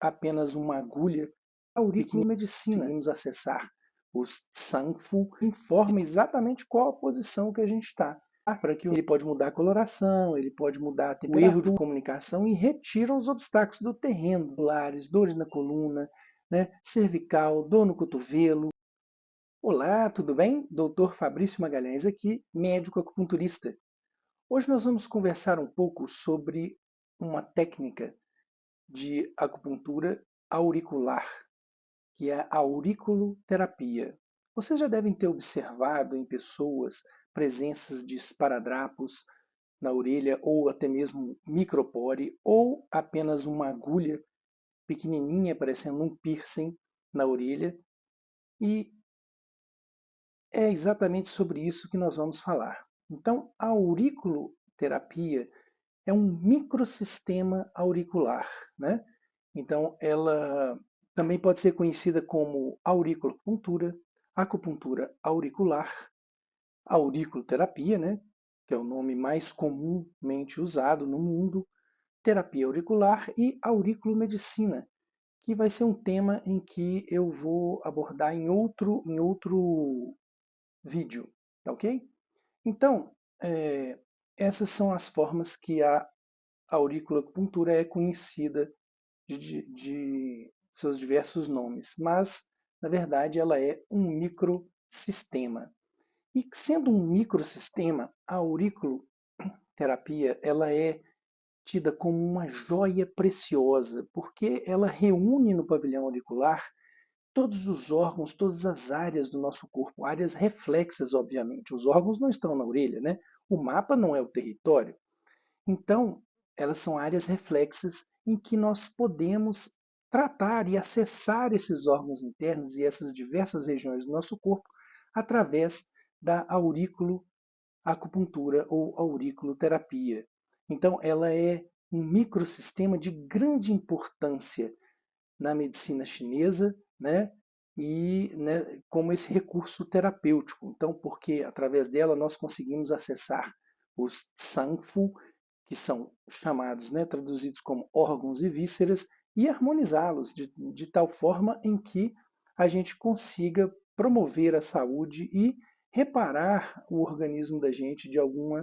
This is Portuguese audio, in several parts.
apenas uma agulha, a auriculomedicina. Conseguimos acessar os Tsangfu, informa exatamente qual a posição que a gente está. Para que ele pode mudar a coloração, ele pode mudar a temperatura, o erro de comunicação e retira os obstáculos do terreno, dores na coluna, né, cervical, dor no cotovelo. Olá, tudo bem? Dr. Fabrício Magalhães aqui, médico acupunturista. Hoje nós vamos conversar um pouco sobre uma técnica de acupuntura auricular, que é a auriculoterapia. Vocês já devem ter observado em pessoas presenças de esparadrapos na orelha, ou até mesmo micropore, ou apenas uma agulha pequenininha, parecendo um piercing na orelha. E é exatamente sobre isso que nós vamos falar. Então, a auriculoterapia é um microsistema auricular, né? Então, ela também pode ser conhecida como auriculopuntura, acupuntura auricular, auriculoterapia, né? Que é o nome mais comumente usado no mundo, terapia auricular e auriculomedicina, que vai ser um tema em que eu vou abordar em outro vídeo, tá ok? Então, essas são as formas que a auriculopuntura é conhecida de seus diversos nomes, mas, na verdade, ela é um microsistema. E sendo um microsistema, a auriculoterapia ela é tida como uma joia preciosa, porque ela reúne no pavilhão auricular todos os órgãos, todas as áreas do nosso corpo, áreas reflexas, obviamente. Os órgãos não estão na orelha, né? O mapa não é o território. Então, elas são áreas reflexas em que nós podemos tratar e acessar esses órgãos internos e essas diversas regiões do nosso corpo através da auriculoacupuntura ou auriculoterapia. Então, ela é um microsistema de grande importância na medicina chinesa, né? E né, como esse recurso terapêutico. Então, porque através dela nós conseguimos acessar os Tsangfu, que são chamados, né, traduzidos como órgãos e vísceras, e harmonizá-los de tal forma em que a gente consiga promover a saúde e reparar o organismo da gente de algum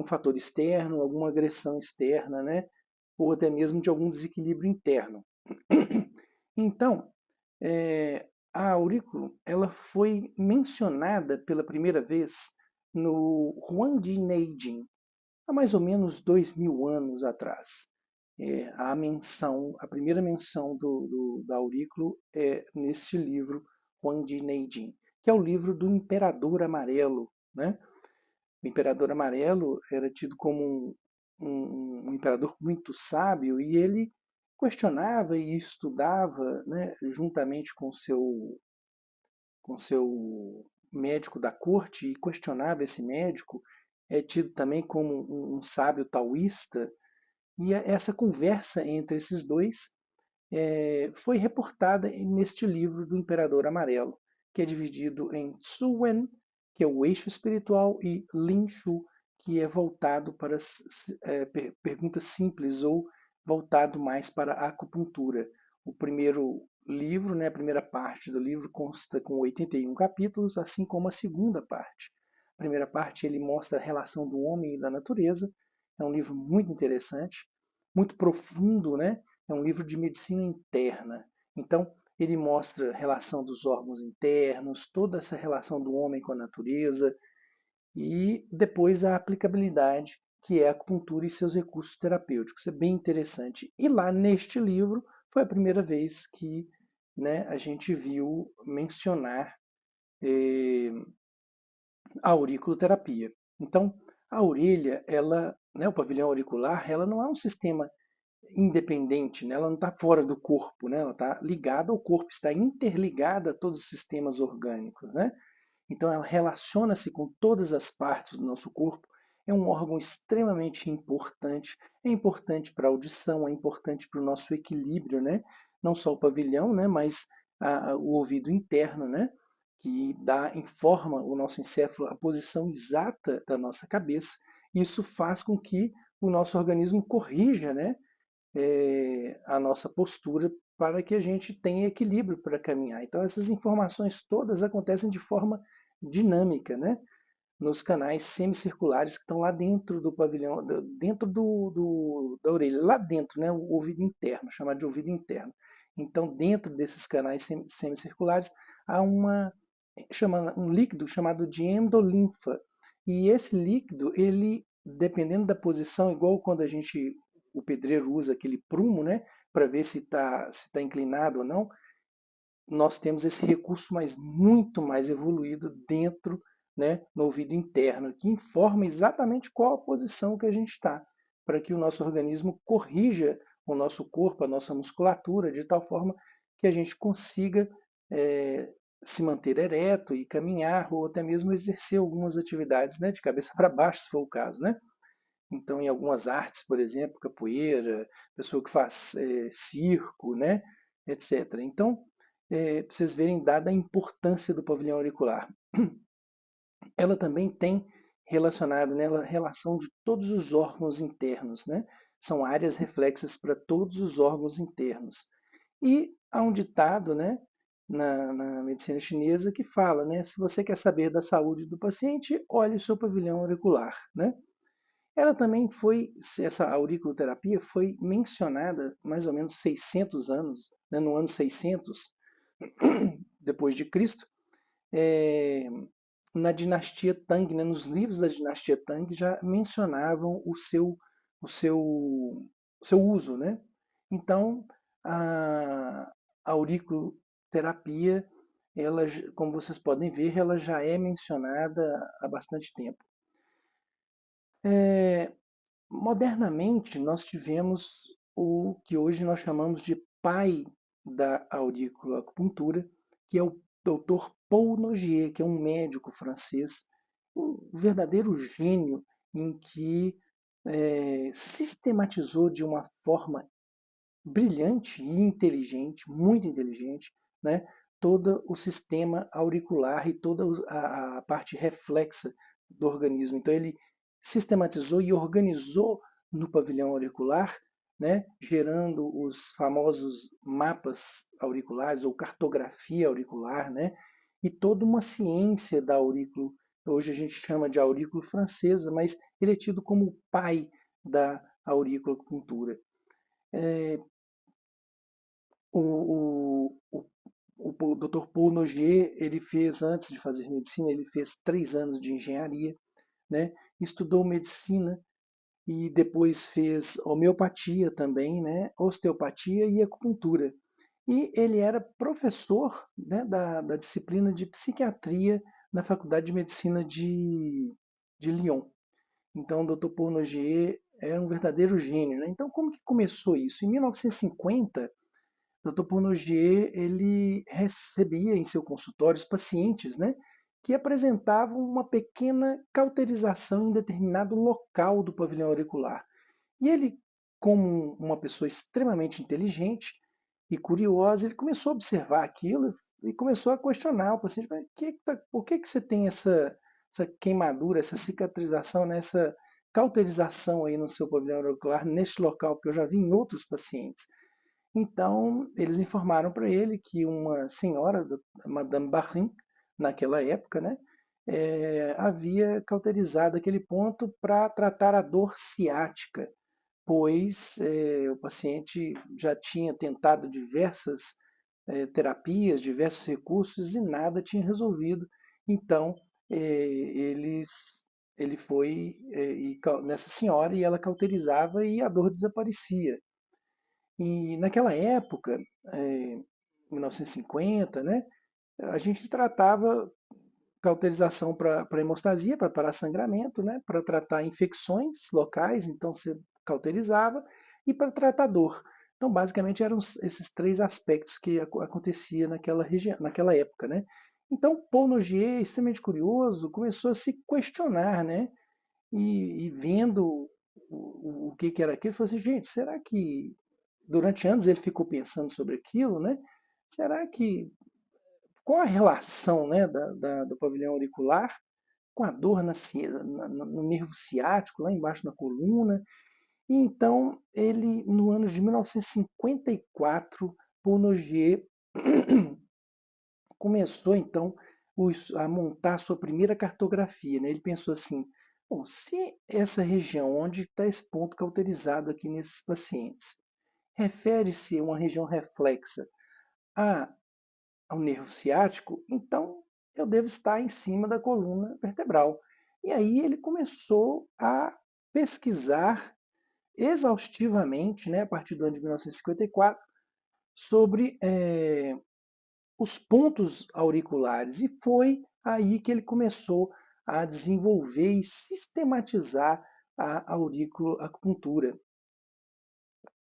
fator externo, alguma agressão externa, né, ou até mesmo de algum desequilíbrio interno. Então, a aurícula ela foi mencionada pela primeira vez no Huangdi Neijing, há mais ou menos 2000 anos atrás. A primeira menção da aurícula é neste livro Huangdi Neijing, que é o livro do Imperador Amarelo, né? O Imperador Amarelo era tido como um imperador muito sábio e ele questionava e estudava, né, juntamente com seu médico da corte, e questionava esse médico, é tido também como um sábio taoísta, e essa conversa entre esses dois foi reportada neste livro do Imperador Amarelo, que é dividido em Tzu-Wen, que é o eixo espiritual, e Lin Shu, que é voltado para perguntas simples ou voltado mais para a acupuntura. O primeiro livro, né, a primeira parte do livro consta com 81 capítulos, assim como a segunda parte. A primeira parte ele mostra a relação do homem e da natureza. É um livro muito interessante, muito profundo, né? É um livro de medicina interna. Então, ele mostra a relação dos órgãos internos, toda essa relação do homem com a natureza e depois a aplicabilidade, que é a acupuntura e seus recursos terapêuticos. É bem interessante. E lá neste livro foi a primeira vez que, né, a gente viu mencionar a auriculoterapia. Então, a orelha, ela, né, o pavilhão auricular, ela não é um sistema independente, né? Ela não está fora do corpo, né? Ela está ligada ao corpo, está interligada a todos os sistemas orgânicos, né? Então ela relaciona-se com todas as partes do nosso corpo, é um órgão extremamente importante, é importante para a audição, é importante para o nosso equilíbrio, né? Não só o pavilhão, né? Mas o ouvido interno, né? Que informa o nosso encéfalo a posição exata da nossa cabeça. Isso faz com que o nosso organismo corrija, né? a nossa postura para que a gente tenha equilíbrio para caminhar. Então essas informações todas acontecem de forma dinâmica, né? Nos canais semicirculares que estão lá dentro do pavilhão, dentro da orelha, lá dentro, né, o ouvido interno, chamado de ouvido interno. Então, dentro desses canais semicirculares, há um líquido chamado de endolinfa. E esse líquido, ele, dependendo da posição, igual quando o pedreiro usa aquele prumo, né, para ver se tá inclinado ou não, nós temos esse recurso muito mais evoluído dentro, né, no ouvido interno, que informa exatamente qual a posição que a gente está, para que o nosso organismo corrija o nosso corpo, a nossa musculatura, de tal forma que a gente consiga é, se manter ereto e caminhar, ou até mesmo exercer algumas atividades, né, de cabeça para baixo, se for o caso, né? Então, em algumas artes, por exemplo, capoeira, pessoa que faz circo, né, etc. Então, para vocês verem, dada a importância do pavilhão auricular, ela também tem relacionado nela a relação de todos os órgãos internos, né? São áreas reflexas para todos os órgãos internos. E há um ditado, né, na medicina chinesa que fala, né, se você quer saber da saúde do paciente, olhe o seu pavilhão auricular, né? Ela também essa auriculoterapia foi mencionada mais ou menos 600 anos, né, no ano 600 depois de Cristo, é, na dinastia Tang, né, nos livros da dinastia Tang já mencionavam o seu uso, né? Então, a auriculoterapia, ela, como vocês podem ver, ela já é mencionada há bastante tempo. Modernamente, nós tivemos o que hoje nós chamamos de pai da auriculoacupuntura, que é o Dr. Paul Nogier, que é um médico francês, um verdadeiro gênio em que sistematizou de uma forma brilhante e inteligente, muito inteligente, né, todo o sistema auricular e toda a parte reflexa do organismo. Então ele sistematizou e organizou no pavilhão auricular, né, gerando os famosos mapas auriculares ou cartografia auricular, né, e toda uma ciência da aurículo. Hoje a gente chama de aurículo francesa, mas ele é tido como o pai da auriculoacupuntura. O Dr. Paul Nogier, ele fez, antes de fazer medicina, ele fez 3 anos de engenharia, né? Estudou medicina e depois fez homeopatia também, né? Osteopatia e acupuntura. E ele era professor, né, da disciplina de psiquiatria na Faculdade de Medicina de Lyon. Então, o Dr. Paul Nogier era um verdadeiro gênio, né? Então, como que começou isso? Em 1950, Dr. Pornogier, ele recebia em seu consultório os pacientes, né, que apresentavam uma pequena cauterização em determinado local do pavilhão auricular. E ele, como uma pessoa extremamente inteligente e curiosa, ele começou a observar aquilo e começou a questionar o paciente: por que você tem essa queimadura, essa cicatrização, né, essa cauterização aí no seu pavilhão auricular, neste local, porque eu já vi em outros pacientes. Então, eles informaram para ele que uma senhora, Madame Barrin, naquela época, né, havia cauterizado aquele ponto para tratar a dor ciática, pois o paciente já tinha tentado diversas terapias, diversos recursos e nada tinha resolvido. Então, ele foi nessa senhora e ela cauterizava e a dor desaparecia. E naquela época, 1950, né, a gente tratava cauterização para hemostasia, para parar sangramento, né, para tratar infecções locais, então você cauterizava, e para tratar dor. Então, basicamente, eram esses 3 aspectos que acontecia naquela região, naquela época, né. Então, Paul Nogier, extremamente curioso, começou a se questionar, né, e vendo o que era aquilo, falou assim, gente, será que durante anos ele ficou pensando sobre aquilo, né? Será que qual a relação, né, do pavilhão auricular com a dor no nervo ciático, lá embaixo na coluna? E então, ele, no ano de 1954, Paul Nogier começou então a montar a sua primeira cartografia, né? Ele pensou assim: bom, se essa região onde está esse ponto cauterizado aqui nesses pacientes refere-se a uma região reflexa a, ao nervo ciático, então eu devo estar em cima da coluna vertebral. E aí ele começou a pesquisar exaustivamente, né, a partir do ano de 1954, sobre os pontos auriculares. E foi aí que ele começou a desenvolver e sistematizar a auriculoacupuntura.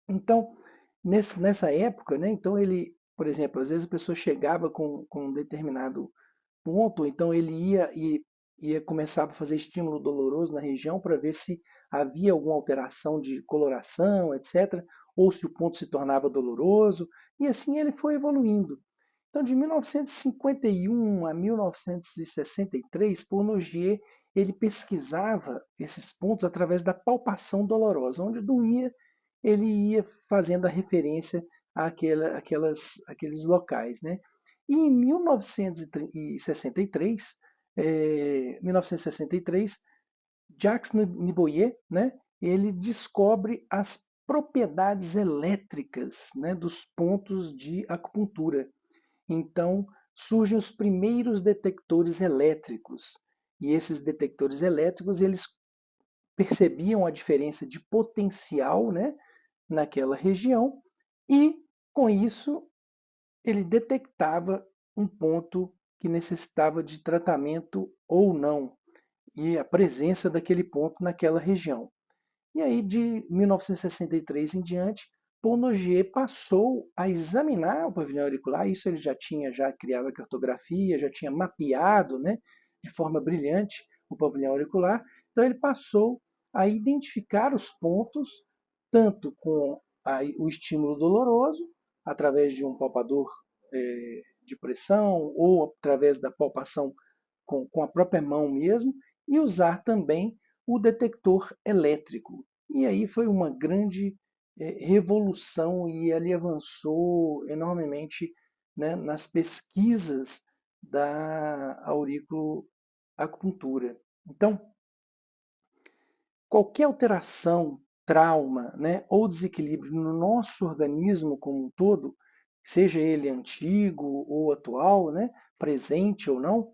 Então, nessa época, né, então ele, por exemplo, às vezes a pessoa chegava com um determinado ponto, então ele ia começava a fazer estímulo doloroso na região para ver se havia alguma alteração de coloração, etc., ou se o ponto se tornava doloroso, e assim ele foi evoluindo. Então, de 1951 a 1963, Paul Nogier ele pesquisava esses pontos através da palpação dolorosa, onde doía, ele ia fazendo a referência àqueles locais, né? E em 1963, Jacques Niboyer, né, ele descobre as propriedades elétricas, né, dos pontos de acupuntura. Então, surgem os primeiros detectores elétricos. E esses detectores elétricos, eles percebiam a diferença de potencial, né, naquela região e, com isso, ele detectava um ponto que necessitava de tratamento ou não, e a presença daquele ponto naquela região. E aí, de 1963 em diante, Paul Nogier passou a examinar o pavilhão auricular. Isso ele já tinha criado a cartografia, já tinha mapeado, né, de forma brilhante o pavilhão auricular. Então ele passou a identificar os pontos, tanto com o estímulo doloroso, através de um palpador de pressão, ou através da palpação com a própria mão mesmo, e usar também o detector elétrico. E aí foi uma grande revolução e ele avançou enormemente, né, nas pesquisas da auriculoacupuntura. Então, qualquer alteração, trauma, né, ou desequilíbrio no nosso organismo como um todo, seja ele antigo ou atual, né, presente ou não,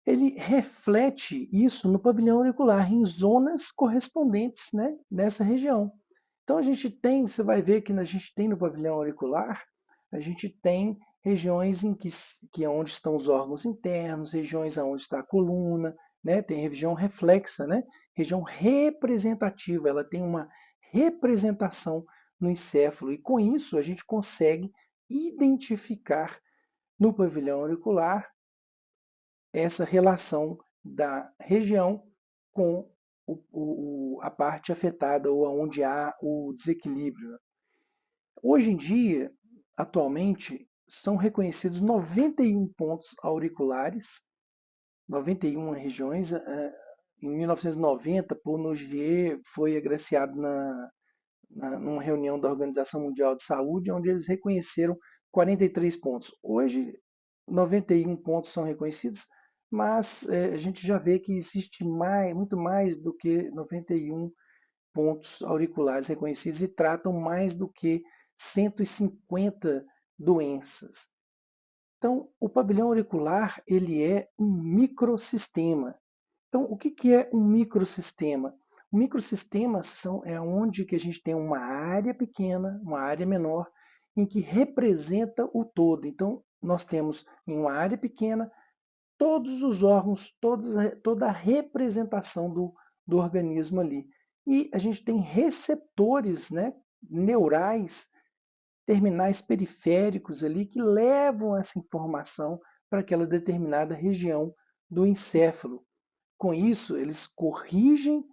ele reflete isso no pavilhão auricular, em zonas correspondentes, né, nessa região. Então a gente tem, você vai ver que a gente tem no pavilhão auricular, a gente tem regiões em que é onde estão os órgãos internos, regiões onde está a coluna, né, tem região reflexa, né, região representativa, ela tem uma representação no encéfalo, e com isso a gente consegue identificar no pavilhão auricular essa relação da região com a parte afetada ou onde há o desequilíbrio. Hoje em dia, atualmente, são reconhecidos 91 pontos auriculares, 91 regiões. Em 1990, Paul Nogier foi agraciado numa reunião da Organização Mundial de Saúde, onde eles reconheceram 43 pontos. Hoje, 91 pontos são reconhecidos, mas a gente já vê que existe muito mais do que 91 pontos auriculares reconhecidos e tratam mais do que 150 doenças. Então, o pavilhão auricular ele é um microsistema. Então, o que é um microsistema? Um microsistema é onde que a gente tem uma área pequena, uma área menor, em que representa o todo. Então, nós temos em uma área pequena todos os órgãos, toda a representação do organismo ali. E a gente tem receptores, né, neurais, terminais periféricos ali, que levam essa informação para aquela determinada região do encéfalo. Com isso, eles corrigem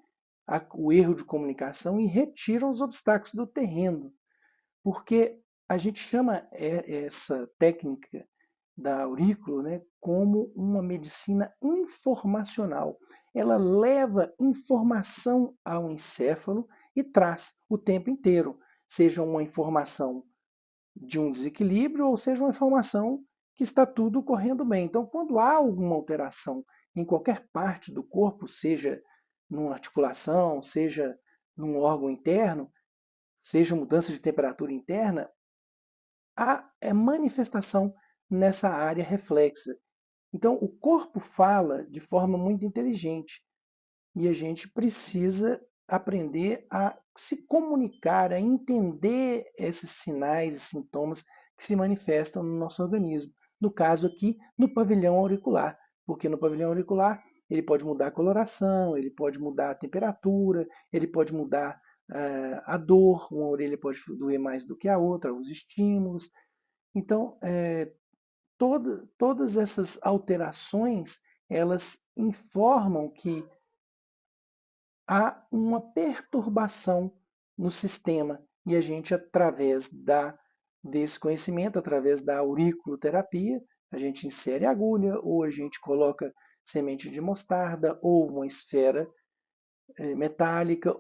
o erro de comunicação e retiram os obstáculos do terreno, porque a gente chama essa técnica da aurícula, né, como uma medicina informacional. Ela leva informação ao encéfalo e traz o tempo inteiro, seja uma informação de um desequilíbrio ou seja uma informação que está tudo correndo bem. Então, quando há alguma alteração em qualquer parte do corpo, seja numa articulação, seja num órgão interno, seja mudança de temperatura interna, há manifestação nessa área reflexa. Então, o corpo fala de forma muito inteligente e a gente precisa aprender a se comunicar, a entender esses sinais e sintomas que se manifestam no nosso organismo. No caso aqui, no pavilhão auricular, porque no pavilhão auricular ele pode mudar a coloração, ele pode mudar a temperatura, ele pode mudar a dor, uma orelha pode doer mais do que a outra, os estímulos. Então, todas essas alterações, elas informam que há uma perturbação no sistema e a gente, através desse conhecimento, através da auriculoterapia, a gente insere agulha ou a gente coloca semente de mostarda ou uma esfera metálica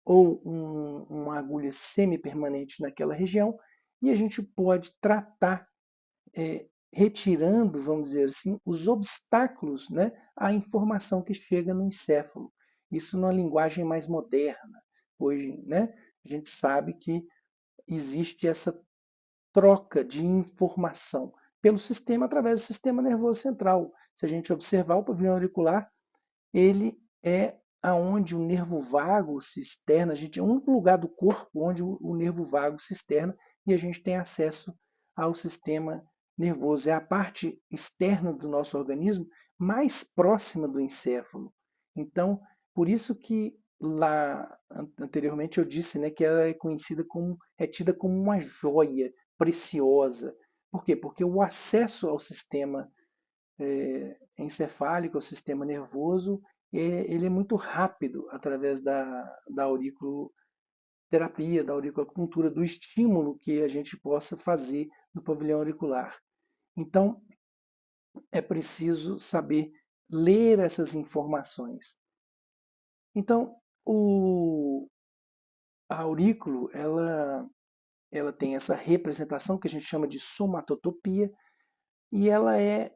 ou uma agulha semi-permanente naquela região e a gente pode tratar retirando, vamos dizer assim, os obstáculos, né, à informação que chega no encéfalo. Isso numa linguagem mais moderna. Hoje, né, a gente sabe que existe essa troca de informação pelo sistema através do sistema nervoso central. Se a gente observar o pavilhão auricular, ele é aonde o nervo vago se externa, a gente é o único lugar do corpo onde o nervo vago se externa e a gente tem acesso ao sistema nervoso. É a parte externa do nosso organismo mais próxima do encéfalo. Então, por isso que lá anteriormente eu disse, né, que ela é conhecida como, é tida como uma joia preciosa. Por quê? Porque o acesso ao sistema encefálico, ao sistema nervoso, ele é muito rápido através da auriculoterapia, da auriculopuntura, do estímulo que a gente possa fazer no pavilhão auricular. Então, é preciso saber ler essas informações. Então, a aurículo, ela tem essa representação que a gente chama de somatotopia, e ela é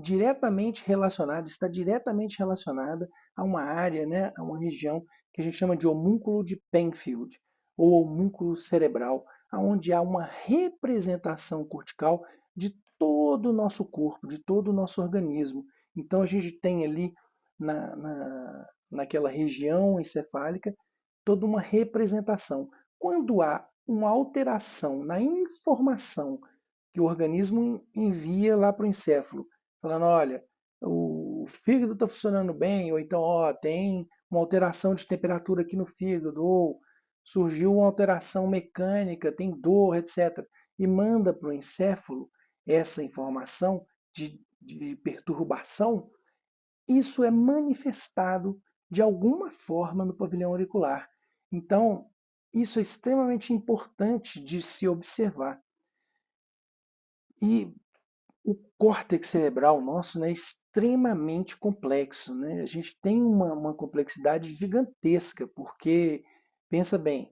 diretamente relacionada, está diretamente relacionada a uma área, né, a uma região que a gente chama de homúnculo de Penfield, ou homúnculo cerebral, onde há uma representação cortical de todo o nosso corpo, de todo o nosso organismo. Então a gente tem ali naquela região encefálica toda uma representação. Quando há uma alteração na informação que o organismo envia lá para o encéfalo, falando, olha, o fígado está funcionando bem, ou então, ó, tem uma alteração de temperatura aqui no fígado, ou surgiu uma alteração mecânica, tem dor, etc. E manda para o encéfalo essa informação de perturbação, isso é manifestado de alguma forma no pavilhão auricular. Então, isso é extremamente importante de se observar. E o córtex cerebral nosso, né, é extremamente complexo. Né? A gente tem uma complexidade gigantesca, porque, pensa bem,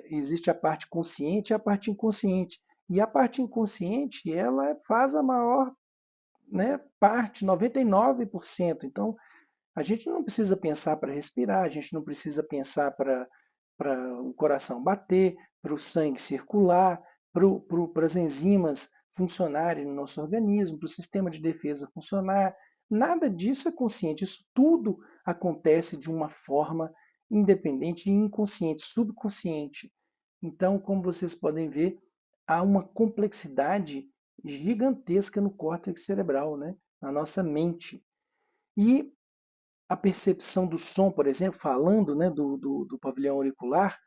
existe a parte consciente e a parte inconsciente. E a parte inconsciente, ela faz a maior, né, parte, 99%. Então, a gente não precisa pensar para respirar, a gente não precisa pensar para o coração bater, para o sangue circular, para as enzimas funcionarem no nosso organismo, para o sistema de defesa funcionar. Nada disso é consciente, isso tudo acontece de uma forma independente e inconsciente, subconsciente. Então, como vocês podem ver, há uma complexidade gigantesca no córtex cerebral, né? Na nossa mente. E a percepção do som, por exemplo, falando, né, do pavilhão auricular,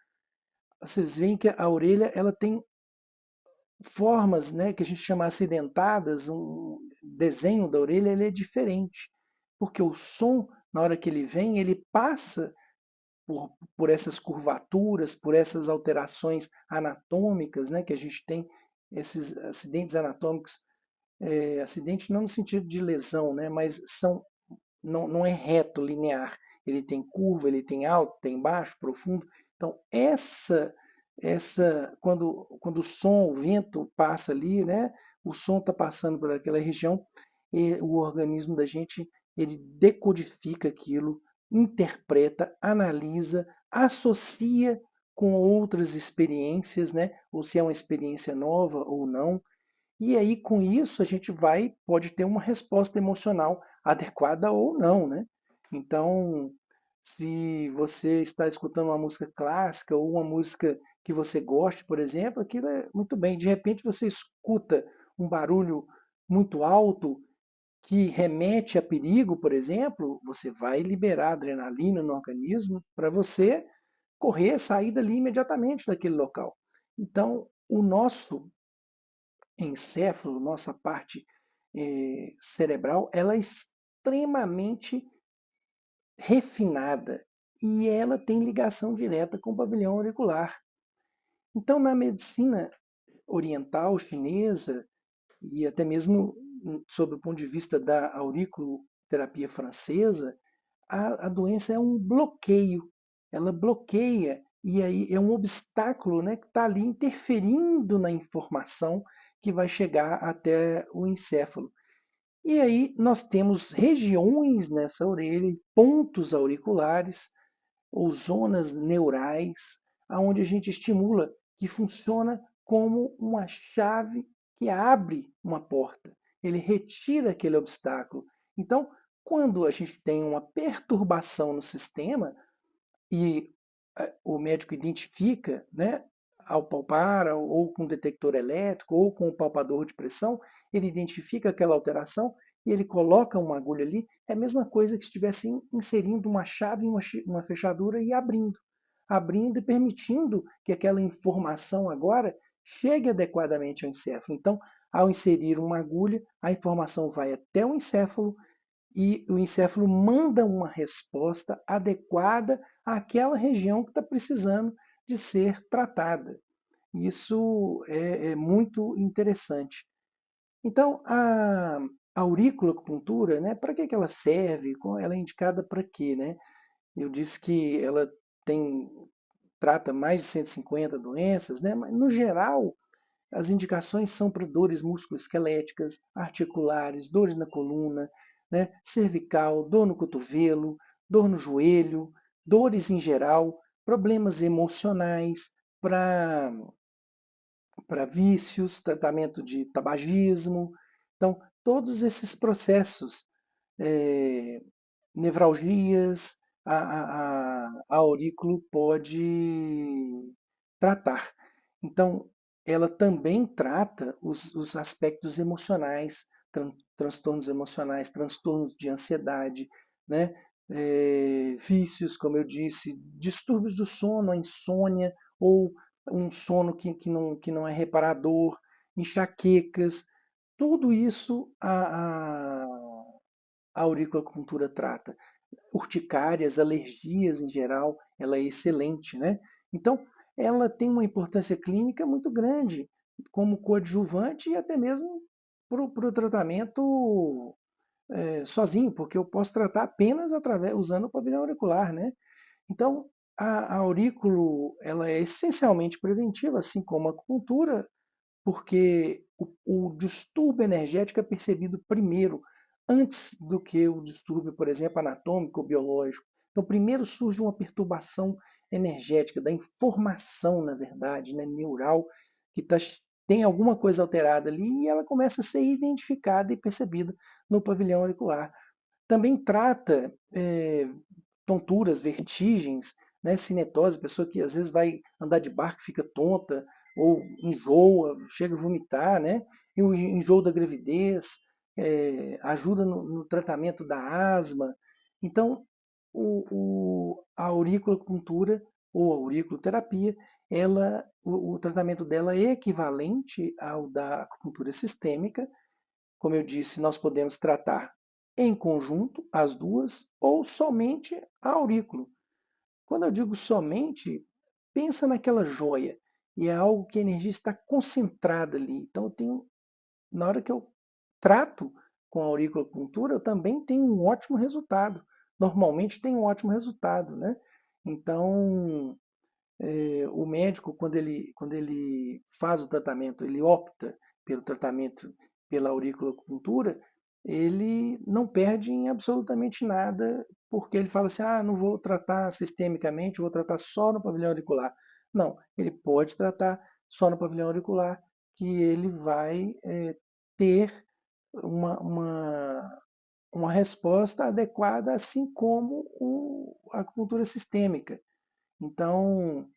vocês veem que a orelha ela tem formas, né, que a gente chama acidentadas, um desenho da orelha ele é diferente, porque o som, na hora que ele vem, ele passa por essas curvaturas, por essas alterações anatômicas, né, que a gente tem, esses acidentes anatômicos, acidente não no sentido de lesão, né, mas não é reto, linear. ele tem curva, ele tem alto, tem baixo, profundo. Então, quando o som, o vento passa ali, né, o som está passando por aquela região, e o organismo da gente, ele decodifica aquilo, interpreta, analisa, associa com outras experiências, né, ou se é uma experiência nova ou não. E aí, com isso, a gente pode ter uma resposta emocional adequada ou não, né? Então, se você está escutando uma música clássica ou uma música que você goste, por exemplo, aquilo é muito bem. De repente, você escuta um barulho muito alto que remete a perigo, por exemplo, você vai liberar adrenalina no organismo para você correr, sair dali imediatamente daquele local. Então, o nosso encéfalo, nossa parte cerebral, ela é extremamente refinada e ela tem ligação direta com o pavilhão auricular. Então, na medicina oriental, chinesa, e até mesmo sob o ponto de vista da auriculoterapia francesa, a doença é um bloqueio. Ela bloqueia e aí é um obstáculo, né, que está ali interferindo na informação que vai chegar até o encéfalo. E aí nós temos regiões nessa orelha, pontos auriculares ou zonas neurais, aonde a gente estimula, que funciona como uma chave que abre uma porta. Ele retira aquele obstáculo. Então, quando a gente tem uma perturbação no sistema e o médico identifica, né, ao palpar, ou com detector elétrico, ou com o palpador de pressão, ele identifica aquela alteração e ele coloca uma agulha ali, é a mesma coisa que se estivesse inserindo uma chave em uma fechadura e abrindo e permitindo que aquela informação agora chegue adequadamente ao encéfalo. Então, ao inserir uma agulha, a informação vai até o encéfalo e o encéfalo manda uma resposta adequada àquela região que está precisando de ser tratada. Isso é muito interessante. Então, a auriculoacupuntura, né, para que ela serve? Ela é indicada para quê? Né? Eu disse que ela tem, trata mais de 150 doenças, né? Mas no geral as indicações são para dores musculoesqueléticas, articulares, dores na coluna, né, cervical, dor no cotovelo, dor no joelho, dores em geral, problemas emocionais, para vícios, tratamento de tabagismo. Então, todos esses processos, é, nevralgias, a aurículo pode tratar. Então, ela também trata os aspectos emocionais, transtornos emocionais, transtornos de ansiedade, né? Vícios, como eu disse, distúrbios do sono, a insônia, ou um sono que não é reparador, enxaquecas, tudo isso a auriculoacupuntura trata. Urticárias, alergias em geral, ela é excelente, né? Então, ela tem uma importância clínica muito grande, como coadjuvante e até mesmo para o tratamento sozinho, porque eu posso tratar apenas usando o pavilhão auricular, né? Então, a aurículo, ela é essencialmente preventiva, assim como a acupuntura, porque o distúrbio energético é percebido primeiro, antes do que o distúrbio, por exemplo, anatômico ou biológico. Então, primeiro surge uma perturbação energética, da informação, na verdade, né, neural, que tem alguma coisa alterada ali e ela começa a ser identificada e percebida no pavilhão auricular. Também trata tonturas, vertigens, né, cinetose, pessoa que às vezes vai andar de barco e fica tonta, ou enjoa, chega a vomitar, né? E o enjoo da gravidez, ajuda no tratamento da asma. Então, a auriculopuntura ou auriculoterapia, o tratamento dela é equivalente ao da acupuntura sistêmica. Como eu disse, nós podemos tratar em conjunto as duas ou somente a aurículo. Quando eu digo somente, pensa naquela joia. E é algo que a energia está concentrada ali. Então, na hora que eu trato com a auriculopuntura, eu também tenho um ótimo resultado normalmente tem um ótimo resultado, né? Então, o médico, quando ele faz o tratamento, ele opta pelo tratamento pela auriculopuntura, ele não perde em absolutamente nada, porque ele fala assim, ah, não vou tratar sistemicamente, vou tratar só no pavilhão auricular. Não, ele pode tratar só no pavilhão auricular, que ele vai ter uma resposta adequada, assim como a acupuntura sistêmica. Então,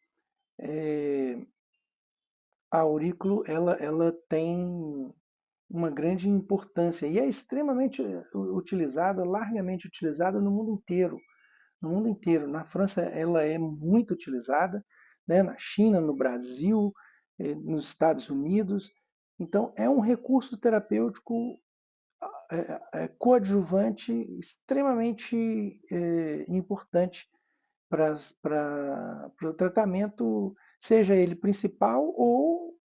a aurículo ela tem uma grande importância e é extremamente utilizada, largamente utilizada no mundo inteiro. No mundo inteiro. Na França ela é muito utilizada, né? Na China, no Brasil, nos Estados Unidos. Então é um recurso terapêutico coadjuvante extremamente importante para o tratamento, seja ele principal ou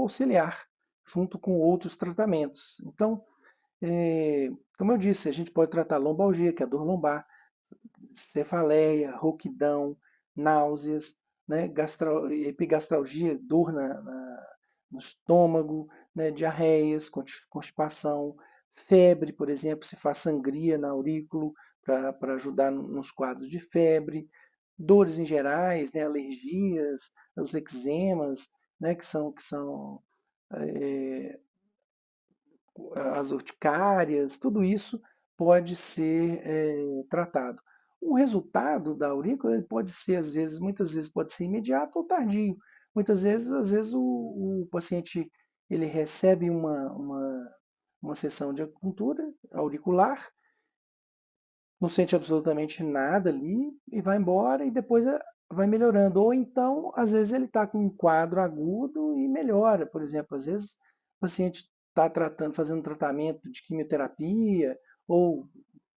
auxiliar, junto com outros tratamentos. Então, como eu disse, a gente pode tratar lombalgia, que é a dor lombar, cefaleia, rouquidão, náuseas, né, epigastralgia, dor no estômago, né, diarreias, constipação, febre, por exemplo, se faz sangria na aurículo para ajudar nos quadros de febre, dores em gerais, né, alergias, os eczemas, né, que são é, as urticárias, tudo isso pode ser tratado. O resultado da aurícula ele pode ser, às vezes, muitas vezes pode ser imediato ou tardio. Muitas vezes, às vezes, o paciente ele recebe uma sessão de acupuntura auricular, não sente absolutamente nada ali e vai embora e depois vai melhorando. Ou então, às vezes, ele está com um quadro agudo e melhora. Por exemplo, às vezes o paciente está fazendo um tratamento de quimioterapia, ou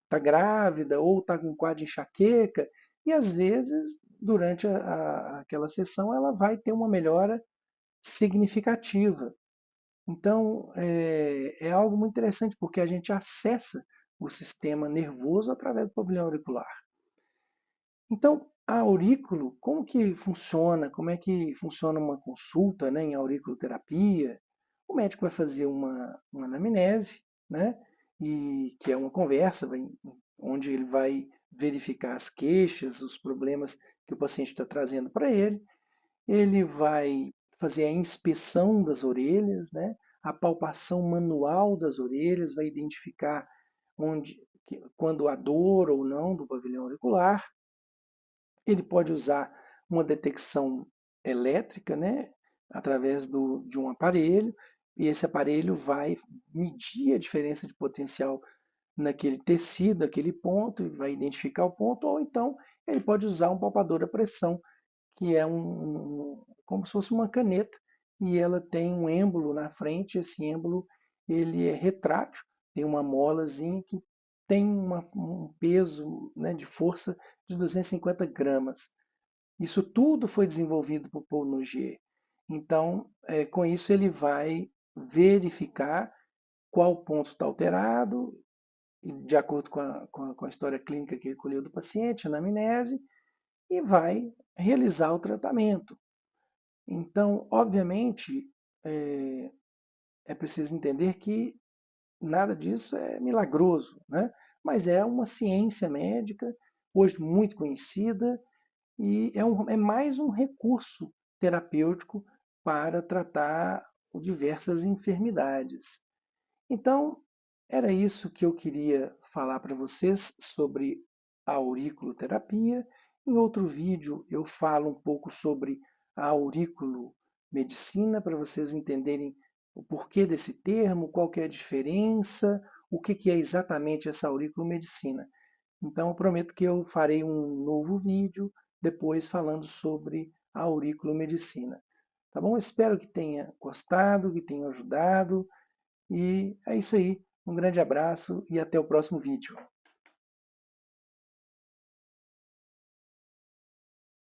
está grávida, ou está com um quadro de enxaqueca, e às vezes, durante aquela sessão, ela vai ter uma melhora significativa. Então, é algo muito interessante, porque a gente acessa o sistema nervoso através do pavilhão auricular. Então, a aurículo, como que funciona? Como é que funciona uma consulta, né, em auriculoterapia? O médico vai fazer uma anamnese, né, e que é uma conversa, onde ele vai verificar as queixas, os problemas que o paciente está trazendo para ele. Ele vai fazer a inspeção das orelhas, né? A palpação manual das orelhas, vai identificar quando há dor ou não do pavilhão auricular. Ele pode usar uma detecção elétrica, né? Através de um aparelho, e esse aparelho vai medir a diferença de potencial naquele tecido, naquele ponto, e vai identificar o ponto, ou então ele pode usar um palpador a pressão, que é como se fosse uma caneta, e ela tem um êmbolo na frente. Esse êmbolo ele é retrátil, tem uma molazinha que tem um peso, né, de força de 250 gramas. Isso tudo foi desenvolvido por Paul Nogier. Então, com isso ele vai verificar qual ponto está alterado, de acordo com a história clínica que ele colheu do paciente, a anamnese, e vai realizar o tratamento. Então, obviamente, é, é preciso entender que nada disso é milagroso, né? Mas é uma ciência médica, hoje muito conhecida, e é mais um recurso terapêutico para tratar diversas enfermidades. Então, era isso que eu queria falar para vocês sobre a auriculoterapia. Em outro vídeo eu falo um pouco sobre a auriculomedicina, para vocês entenderem o porquê desse termo, qual que é a diferença, o que que é exatamente essa auriculomedicina. Então eu prometo que eu farei um novo vídeo depois falando sobre a auriculomedicina. Tá bom? Espero que tenha gostado, que tenha ajudado. E é isso aí. Um grande abraço e até o próximo vídeo.